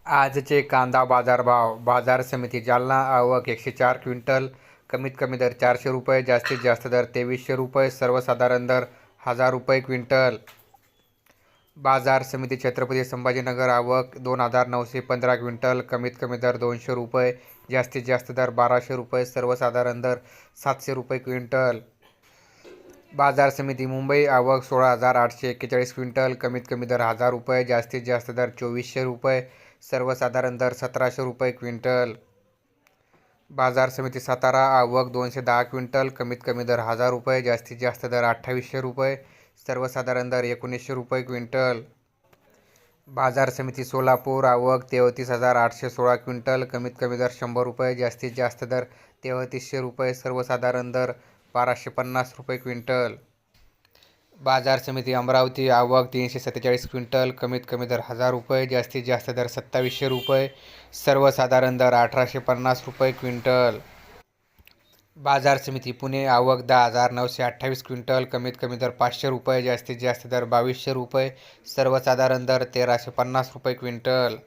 आजचे कांदा बाजारभाव. बाजार समिती जालना. आवक 104 क्विंटल. कमीत कमी दर 400 रुपये, जास्तीत जास्त दर 2300 रुपये, सर्वसाधारण दर 1000 रुपये क्विंटल. बाजार समिती छत्रपती संभाजीनगर. आवक 2915 क्विंटल. कमीत कमी दर 200 रुपये, जास्तीत जास्त दर 1200 रुपये, सर्वसाधारण दर 700 रुपये क्विंटल. बाजार समिती मुंबई. आवक 16841 क्विंटल. कमीत कमी दर 1000 रुपये, जास्तीत जास्त दर 2400 रुपये, सर्वसाधारण दर 1700 रुपये क्विंटल. बाजार समिती सातारा. आवक 210 क्विंटल. कमीत कमी दर 1000 रुपये, जास्तीत जास्त दर 2800 रुपये, सर्वसाधारण दर 1900 रुपये क्विंटल. बाजार समिती सोलापूर. आवक 33,816 क्विंटल. कमीत कमी दर 100 रुपये, जास्तीत जास्त दर 3300 रुपये, सर्वसाधारण दर 1250 रुपये क्विंटल. बाजार समिती अमरावती. आवक 347 क्विंटल. कमीत कमी दर 1000 रुपये, जास्तीत जास्त दर 2700 रुपये, सर्वसाधारण दर 1850 रुपये क्विंटल. बाजार समिती पुणे. आवक 10,928 क्विंटल. कमीत कमी दर 500 रुपये, जास्तीत जास्त दर 2200 रुपये, सर्वसाधारण दर 1350 रुपये क्विंटल.